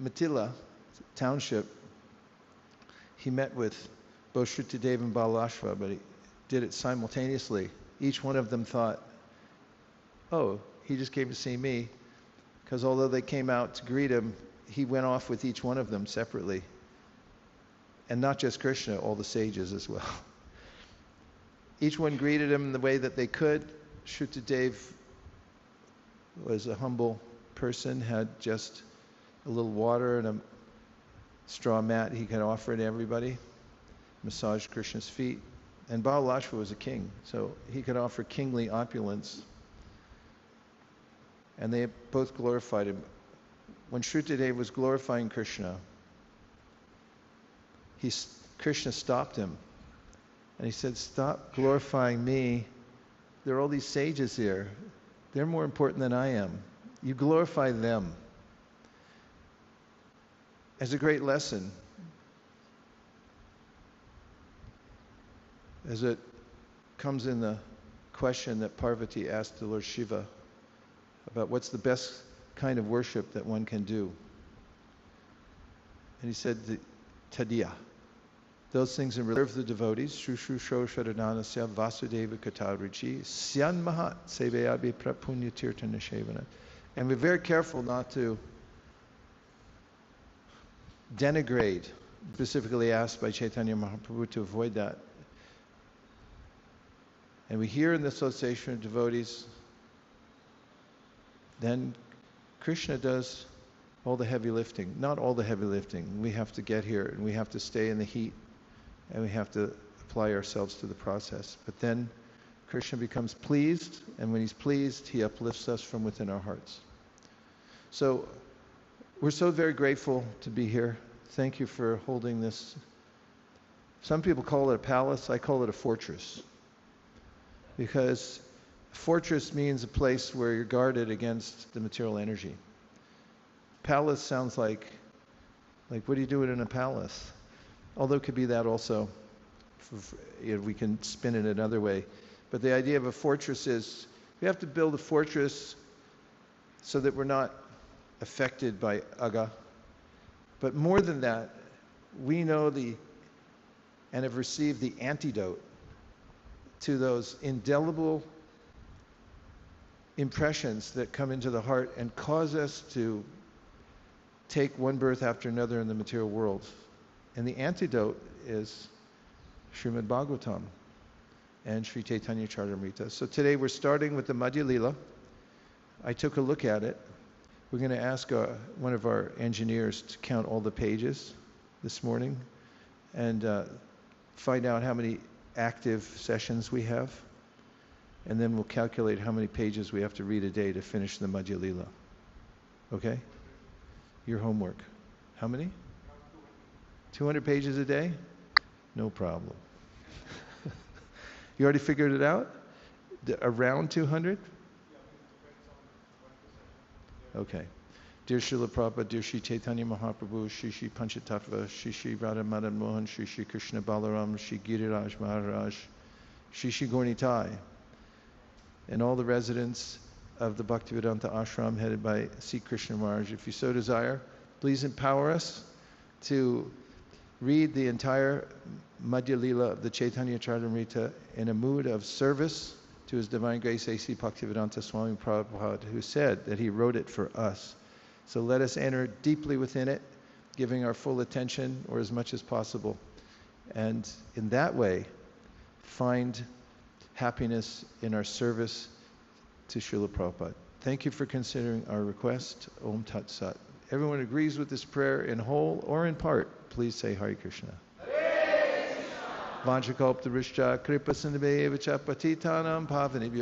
Mithila township, he met with both Shrutadeva and Balalashva, but he did it simultaneously. Each one of them thought, oh, he just came to see me, because although they came out to greet him, he went off with each one of them separately. And not just Krishna, all the sages as well. Each one greeted him in the way that they could. Shrutadeva was a humble person, had just a little water and a straw mat he could offer to everybody, massage Krishna's feet. And Balalashva was a king, so he could offer kingly opulence. And they both glorified him. When Shrutadeva was glorifying Krishna, Krishna stopped him. And he said, stop glorifying me. There are all these sages here. They're more important than I am. You glorify them. As a great lesson, as it comes in the question that Parvati asked the Lord Shiva about what's the best kind of worship that one can do. And he said, Tadiya. Those things in reserve the devotees, Shushu Sho Sharanasya Vasudeva Katarichi, Syan Mahat Sevayabi Prapunya Tirtana Shevana. And we're very careful not to denigrate, specifically asked by Chaitanya Mahaprabhu to avoid that. And we hear in the association of devotees, then Krishna does all the heavy lifting. Not all the heavy lifting. We have to get here and we have to stay in the heat and we have to apply ourselves to the process. But then Krishna becomes pleased, and when he's pleased, he uplifts us from within our hearts. So we're so very grateful to be here. Thank you for holding this. Some people call it a palace. I call it a fortress. Because a fortress means a place where you're guarded against the material energy. Palace sounds like what do you do in a palace? Although it could be that also. We can spin it another way. But the idea of a fortress is we have to build a fortress so that we're not affected by aga. But more than that, we know and have received the antidote to those indelible impressions that come into the heart and cause us to take one birth after another in the material world. And the antidote is Srimad Bhagvatam and Sri Chaitanya Charitamrita. So today we're starting with the Madhya Lila. I took a look at it. We're going to ask one of our engineers to count all the pages this morning and find out how many active sessions we have. And then we'll calculate how many pages we have to read a day to finish the Madhya Lila. Okay? Your homework. How many? 200 pages a day? No problem. You already figured it out? Around 200? Okay. Dear Srila Prabhupada, dear Sri Chaitanya Mahaprabhu, Shri Shri Panchatattva, Shri Shri Radha Madan Mohan, Shri Shri Krishna Balaram, Shri Giriraj Maharaj, Shri Shri Gornitai, and all the residents of the Bhaktivedanta Ashram headed by C. Krishna Maharaj, if you so desire, please empower us to read the entire Madhya Lila of the Chaitanya Charitamrita in a mood of service to His Divine Grace A.C. Bhaktivedanta Swami Prabhupada, who said that he wrote it for us. So let us enter deeply within it, giving our full attention or as much as possible. And in that way, find happiness in our service to Srila Prabhupada. Thank you for considering our request. Om Tat Sat. Everyone agrees with this prayer in whole or in part. Please say Hare Krishna. Hare Krishna. Vanchakalptarishcha kripa sindhave evacha patitanam pavanebhyo